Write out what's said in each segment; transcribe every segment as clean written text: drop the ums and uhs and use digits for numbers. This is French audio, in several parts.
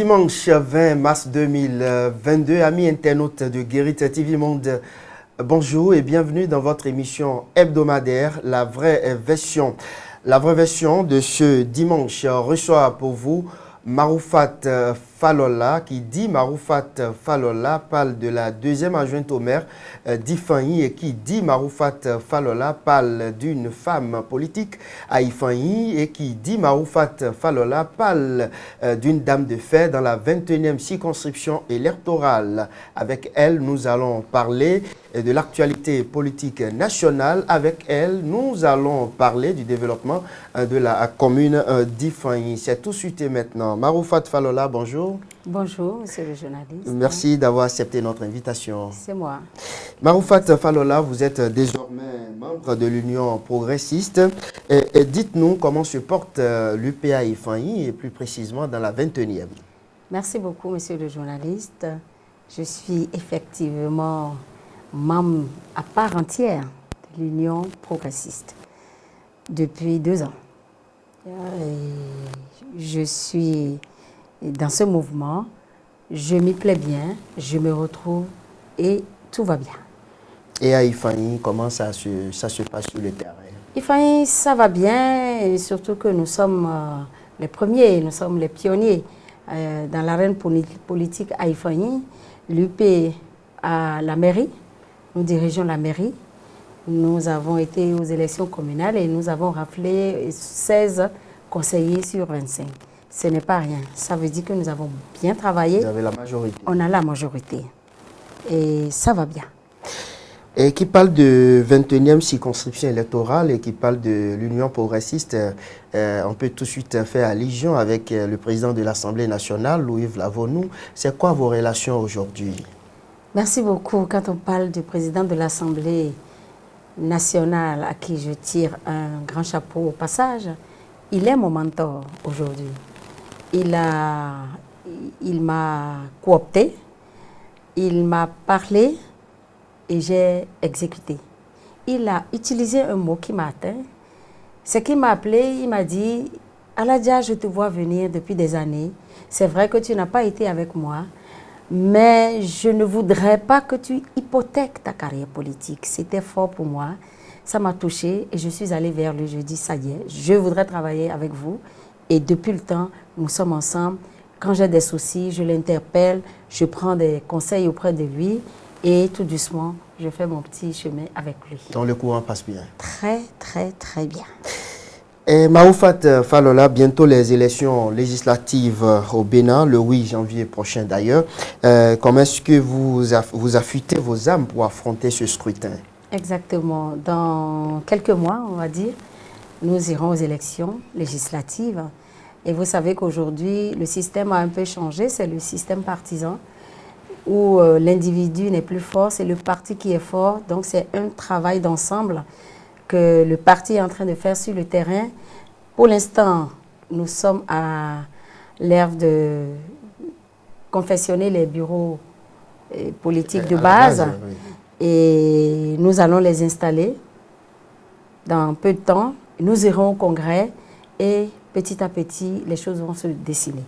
Dimanche 20 mars 2022, amis internautes de Guérit TV Monde, bonjour et bienvenue dans votre émission hebdomadaire, La Vraie Version. La Vraie Version de ce dimanche reçoit pour vous Maroufat Falola, qui dit Maroufat Falola parle de la deuxième adjointe au maire d'Ifanyi, et qui dit Maroufat Falola parle d'une femme politique à Ifanyi, et qui dit Maroufat Falola parle d'une dame de fer dans la 21e circonscription électorale. Avec elle, nous allons parler de l'actualité politique nationale. Avec elle, nous allons parler du développement de la commune d'Ifanyi. C'est tout de suite et maintenant. Maroufat Falola, bonjour. Bonjour, monsieur le journaliste. Merci d'avoir accepté notre invitation. C'est moi. Maroufat Falola, vous êtes désormais membre de l'Union progressiste. Et dites-nous comment se porte l'UPA Ifanyi, et plus précisément dans la 21e. Merci beaucoup, monsieur le journaliste. Je suis effectivement membre à part entière de l'Union progressiste depuis 2 ans. Je suis dans ce mouvement, je m'y plais bien, je me retrouve et tout va bien. Et à Ifanyi, comment ça se passe sur le terrain? Ifanyi, ça va bien, et surtout que nous sommes les premiers, nous sommes les pionniers dans l'arène politique à Ifanyi. L'UP à la mairie, nous dirigeons la mairie. Nous avons été aux élections communales et nous avons raflé 16 conseillers sur 25. Ce n'est pas rien. Ça veut dire que nous avons bien travaillé. Vous avez la majorité. On a la majorité. Et ça va bien. Et qui parle de 21e circonscription électorale et qui parle de l'Union progressiste, on peut tout de suite faire allusion avec le président de l'Assemblée nationale, Louis-Yves Lavonou. C'est quoi vos relations aujourd'hui? Merci beaucoup. Quand on parle du président de l'Assemblée nationale, à qui je tire un grand chapeau au passage, il est mon mentor aujourd'hui. Il m'a coopté, il m'a parlé et j'ai exécuté. Il a utilisé un mot qui m'a atteint. C'est qu'il m'a appelé, il m'a dit « Aladia, je te vois venir depuis des années. C'est vrai que tu n'as pas été avec moi, mais je ne voudrais pas que tu hypothèques ta carrière politique. » C'était fort pour moi. Ça m'a touchée et je suis allée vers lui. Je dis « Ça y est, je voudrais travailler avec vous. » Et depuis le temps, nous sommes ensemble. Quand j'ai des soucis, je l'interpelle, je prends des conseils auprès de lui et tout doucement, je fais mon petit chemin avec lui. Donc le courant passe bien. Très, très, très bien. Et Maroufat Falola, bientôt les élections législatives au Bénin, le 8 janvier prochain d'ailleurs. Comment est-ce que vous affûtez vos âmes pour affronter ce scrutin? Exactement. Dans quelques mois, on va dire, nous irons aux élections législatives. Et vous savez qu'aujourd'hui, le système a un peu changé, c'est le système partisan, où l'individu n'est plus fort, c'est le parti qui est fort. Donc c'est un travail d'ensemble que le parti est en train de faire sur le terrain. Pour l'instant, nous sommes à l'ère de confectionner les bureaux politiques de base. Oui. Et nous allons les installer dans peu de temps. Nous irons au congrès et petit à petit, les choses vont se dessiner.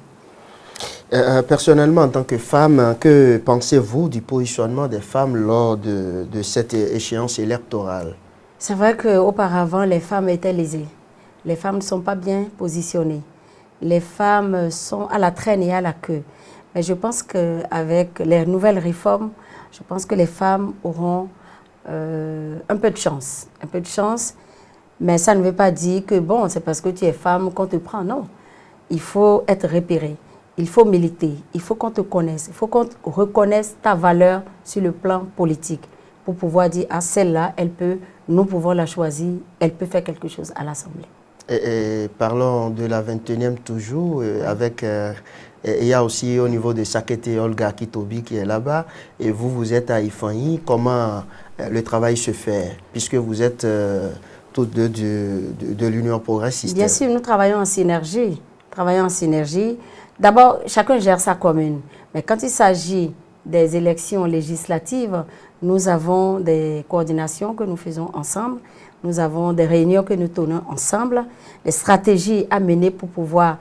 Personnellement, en tant que femme, que pensez-vous du positionnement des femmes lors de cette échéance électorale? C'est vrai qu'auparavant, les femmes étaient lésées. Les femmes ne sont pas bien positionnées. Les femmes sont à la traîne et à la queue. Mais je pense qu'avec les nouvelles réformes, je pense que les femmes auront un peu de chance. Un peu de chance, mais ça ne veut pas dire que bon, c'est parce que tu es femme qu'on te prend. Non, il faut être repéré. Il faut militer, il faut qu'on te connaisse, il faut qu'on reconnaisse ta valeur sur le plan politique pour pouvoir dire, ah, celle-là, elle peut, nous pouvons la choisir, elle peut faire quelque chose à l'Assemblée. Et parlons de la 21e toujours, avec, il y a aussi au niveau de Sakete Olga Kitobi qui est là-bas, et vous êtes à Ifanyi. Comment le travail se fait, puisque vous êtes toutes deux de l'Union progressiste? Bien sûr, nous travaillons en synergie. D'abord, chacun gère sa commune. Mais quand il s'agit des élections législatives, nous avons des coordinations que nous faisons ensemble. Nous avons des réunions que nous tenons ensemble, des stratégies à mener pour pouvoir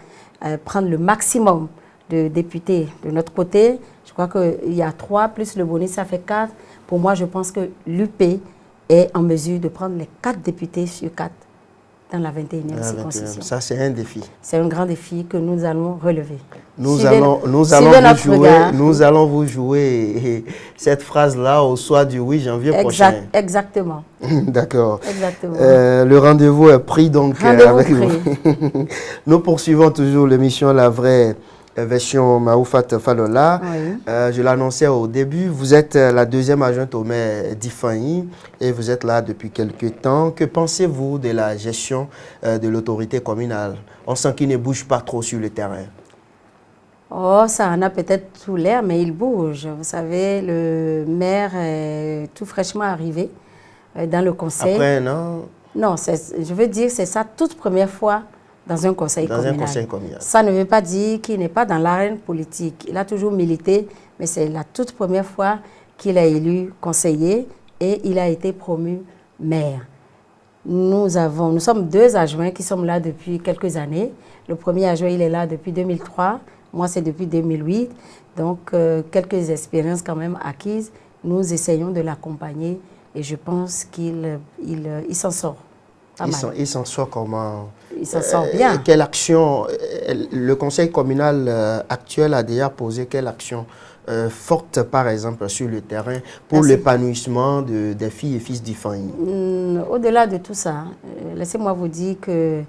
prendre le maximum de députés de notre côté. Je crois qu'il y a 3 plus le bonus, ça fait 4. Pour moi, je pense que l'UP est en mesure de prendre les 4 députés sur 4 dans la 21e circonscription. Ça, c'est un défi. C'est un grand défi que nous allons relever. Nous allons vous jouer cette phrase-là au soir du 8 janvier prochain. Exactement. D'accord. Exactement. Le rendez-vous est pris donc avec vous. Nous poursuivons toujours l'émission La Vraie Version Maoufat Falola. Oui. Je l'annonçais au début, vous êtes la 2e adjointe au maire d'Ifanyi et vous êtes là depuis quelques temps. Que pensez-vous de la gestion de l'autorité communale? On sent qu'il ne bouge pas trop sur le terrain. Oh, ça en a peut-être tout l'air, mais il bouge. Vous savez, le maire est tout fraîchement arrivé dans le conseil. Après un an? Non, je veux dire, c'est sa toute première fois dans un conseil communal. Dans un conseil communal. Ça ne veut pas dire qu'il n'est pas dans l'arène politique. Il a toujours milité, mais c'est la toute première fois qu'il a élu conseiller et il a été promu maire. Nous sommes 2 adjoints qui sommes là depuis quelques années. Le premier adjoint, il est là depuis 2003. Moi, c'est depuis 2008. Donc, quelques expériences quand même acquises. Nous essayons de l'accompagner et je pense qu'il s'en sort. Il s'en sort comment? Il s'en sort bien. Quelle action, le conseil communal actuel a déjà posé quelle action forte, par exemple, sur le terrain pour l'épanouissement des filles et fils d'Ifanyi? Au-delà de tout ça, laissez-moi vous dire que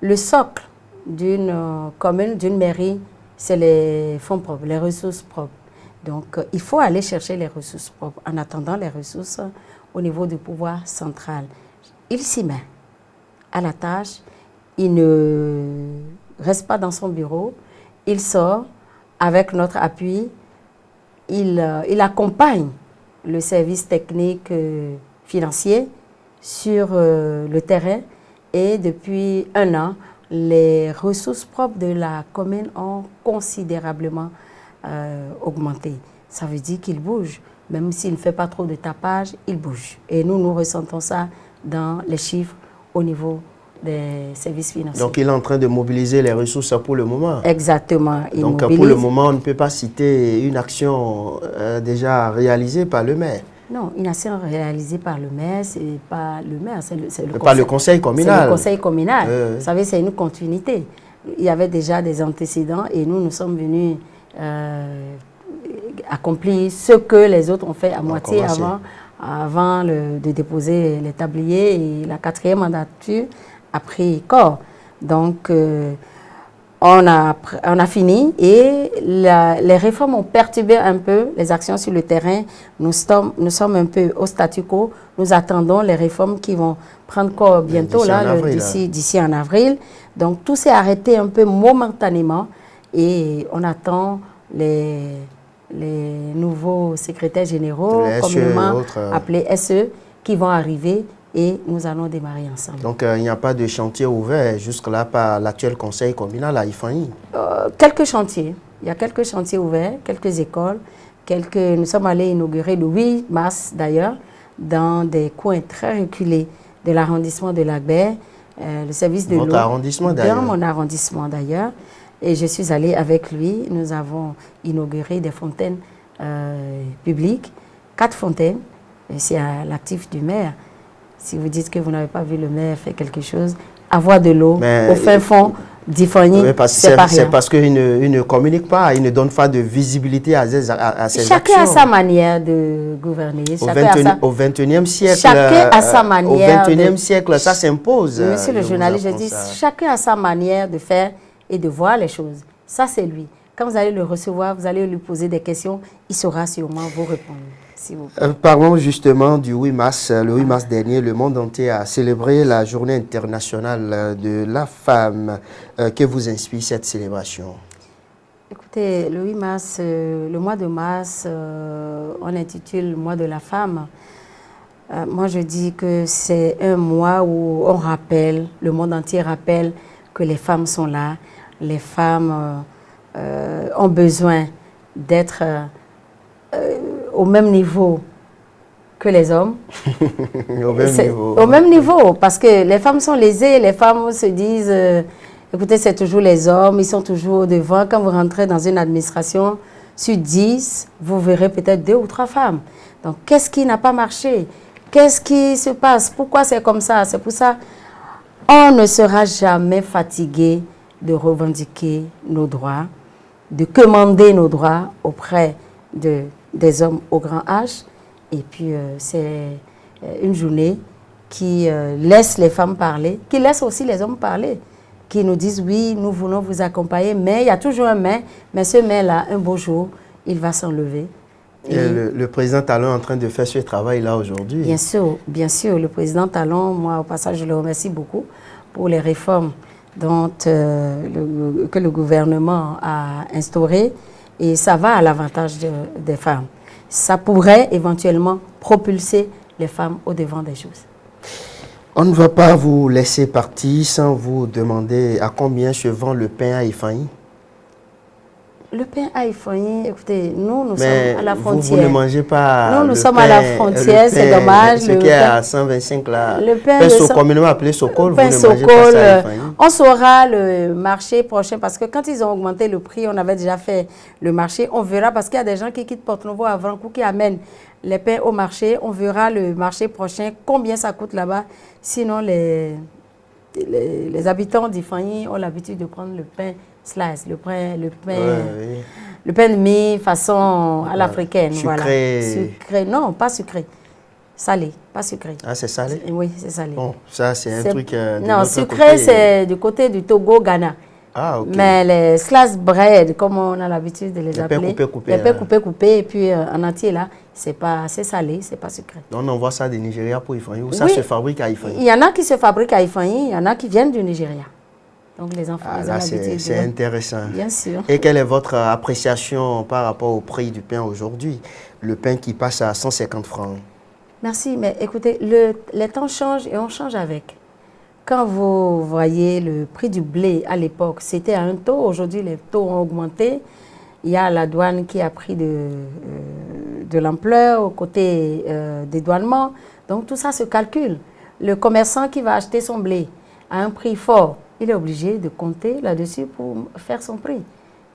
le socle d'une commune, d'une mairie, c'est les fonds propres, les ressources propres. Donc, il faut aller chercher les ressources propres en attendant les ressources au niveau du pouvoir central. Il s'y met à la tâche, il ne reste pas dans son bureau, il sort avec notre appui, il accompagne le service technique financier sur le terrain et depuis 1 an, les ressources propres de la commune ont considérablement augmenté. Ça veut dire qu'il bouge. Même s'il ne fait pas trop de tapage, il bouge. Et nous ressentons ça dans les chiffres au niveau des services financiers. Donc, il est en train de mobiliser les ressources pour le moment. Exactement. Donc, pour le moment, on ne peut pas citer une action déjà réalisée par le maire. Non, une action réalisée par le maire, ce n'est pas le maire, c'est le conseil communal. C'est le conseil communal. Vous savez, c'est une continuité. Il y avait déjà des antécédents et nous sommes venus accomplir ce que les autres ont fait à moitié avant de déposer les tabliers et la 4e mandature a pris corps. Donc, on a fini et les réformes ont perturbé un peu les actions sur le terrain. Nous sommes un peu au statu quo. Nous attendons les réformes qui vont prendre corps bientôt, d'ici en avril. Donc, tout s'est arrêté un peu momentanément et on attend les nouveaux secrétaires généraux, communément appelés SE, qui vont arriver et nous allons démarrer ensemble. Donc, il n'y a pas de chantier ouvert jusque-là par l'actuel conseil communal à Ifanyi? Quelques chantiers. Il y a quelques chantiers ouverts, quelques écoles. Nous sommes allés inaugurer le 8 mars, d'ailleurs, dans des coins très reculés de l'arrondissement de Lagbert, le service de l'eau. Votre arrondissement, d'ailleurs? Dans mon arrondissement, d'ailleurs. Et je suis allée avec lui. Nous avons inauguré des fontaines publiques, 4 fontaines. C'est à l'actif du maire. Si vous dites que vous n'avez pas vu le maire faire quelque chose, avoir de l'eau au fin fond d'Ifanyi, c'est pas rien. C'est parce qu'il ne communique pas, il ne donne pas de visibilité à ses actions. Chacun a sa manière de gouverner. Au XXIe siècle, chacun a sa manière. Au XXIe siècle, ça s'impose. Monsieur le journaliste, je dis, chacun a sa manière de faire et de voir les choses. Ça, c'est lui. Quand vous allez le recevoir, vous allez lui poser des questions, il saura sûrement vous répondre. Parlons justement du 8 mars. Le 8 mars dernier, le monde entier a célébré la journée internationale de la femme. Que vous inspire cette célébration? Écoutez, le 8 mars, le mois de mars, on intitule le mois de la femme. Moi, je dis que c'est un mois où on rappelle, le monde entier rappelle que les femmes sont là. Les femmes ont besoin d'être au même niveau que les hommes. Au même niveau. Au même niveau, parce que les femmes sont lésées, les femmes se disent Écoutez, c'est toujours les hommes, ils sont toujours au devant. Quand vous rentrez dans une administration, sur 10, vous verrez peut-être 2 ou 3 femmes. Donc, qu'est-ce qui n'a pas marché? Qu'est-ce qui se passe? Pourquoi c'est comme ça? C'est pour ça on ne sera jamais fatigué de revendiquer nos droits, de commander nos droits auprès des hommes au grand H. Et puis, c'est une journée qui laisse les femmes parler, qui laisse aussi les hommes parler, qui nous disent oui, nous voulons vous accompagner, mais il y a toujours un mais ce mais-là, un beau jour, il va s'enlever. Et le président Talon est en train de faire ce travail-là aujourd'hui. Bien sûr, le président Talon, moi au passage, je le remercie beaucoup pour les réformes que le gouvernement a instaurées, et ça va à l'avantage des femmes. Ça pourrait éventuellement propulser les femmes au devant des choses. On ne va pas vous laisser partir sans vous demander à combien se vend le pain à Ifanyi. Le pain à Ifanyi, écoutez, nous sommes à la frontière. Vous ne mangez pas. Nous sommes à la frontière, c'est dommage. Ce qui est à 125 là. Le pain communément appelé Sokol, vous ne Sokol, mangez pas ça à Ifanyi. On saura le marché prochain, parce que quand ils ont augmenté le prix, on avait déjà fait le marché. On verra, parce qu'il y a des gens qui quittent Porto-Novo à Vrankou, qui amènent les pains au marché. On verra le marché prochain, combien ça coûte là-bas. Sinon, les habitants d'Ifanyi ont l'habitude de prendre le pain slice, le pain de mie façon à l'africaine. Sucré. Voilà. Sucré, non, pas sucré. Salé, pas sucré. Ah, c'est salé? Oui, c'est salé. Bon, ça, c'est un truc. Non, sucré, c'est du côté du Togo, Ghana. Ah, ok. Mais les slice bread, comme on a l'habitude de les appeler, les pains coupés, et puis en entier là, c'est salé, c'est pas sucré. On envoie ça du Nigeria pour Ifanyi, ou ça se fabrique à Ifanyi? Il y en a qui se fabriquent à Ifanyi, il y en a qui viennent du Nigeria. Donc les enfants, ils ont l'habitude. C'est intéressant. Bien sûr. Et quelle est votre appréciation par rapport au prix du pain aujourd'hui? Le pain qui passe à 150 francs. Merci, mais écoutez, les temps changent et on change avec. Quand vous voyez le prix du blé à l'époque, c'était à un taux. Aujourd'hui, les taux ont augmenté. Il y a la douane qui a pris de l'ampleur au côté des douanements. Donc tout ça se calcule. Le commerçant qui va acheter son blé à un prix fort, il est obligé de compter là-dessus pour faire son prix.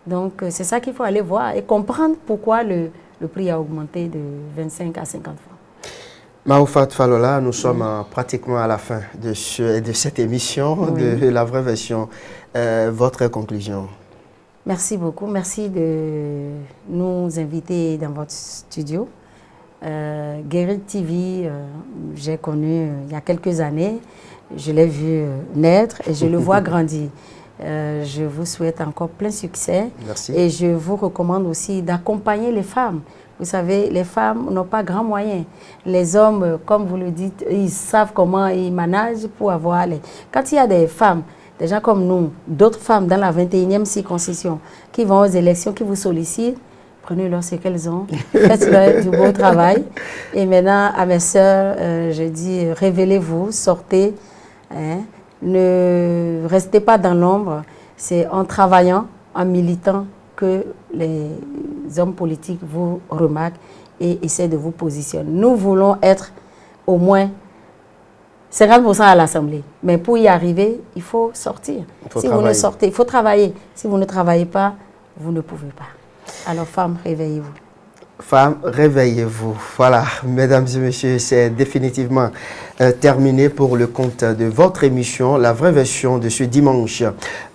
Donc c'est ça qu'il faut aller voir et comprendre pourquoi le prix a augmenté de 25 à 50 francs. Maoufat Falola, nous sommes pratiquement à la fin de cette émission, de la vraie version. Votre conclusion? Merci beaucoup. Merci de nous inviter dans votre studio. Guérit TV, j'ai connu il y a quelques années. Je l'ai vu naître et je le vois grandir. Je vous souhaite encore plein succès. Merci. Et je vous recommande aussi d'accompagner les femmes. Vous savez, les femmes n'ont pas grand moyen. Les hommes, comme vous le dites, ils savent comment ils managent pour avoir les... Quand il y a des femmes, des gens comme nous, d'autres femmes dans la 21e circonscription, qui vont aux élections, qui vous sollicitent, prenez-leur ce qu'elles ont, faites-leur du beau travail. Et maintenant, à mes sœurs, je dis, révélez-vous, sortez, hein, ne restez pas dans l'ombre. C'est en travaillant, en militant, que les hommes politiques vous remarquent et essaient de vous positionner. Nous voulons être au moins 50% à l'Assemblée. Mais pour y arriver, il faut sortir. Vous ne sortez, il faut travailler. Si vous ne travaillez pas, vous ne pouvez pas. Alors, femmes, réveillez-vous. Femmes, réveillez-vous. Voilà, mesdames et messieurs, c'est définitivement terminé pour le compte de votre émission, la vraie version de ce dimanche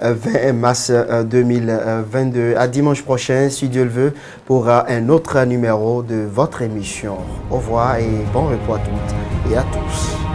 20 mars 2022. À dimanche prochain, si Dieu le veut, pour un autre numéro de votre émission. Au revoir et bon repos à toutes et à tous.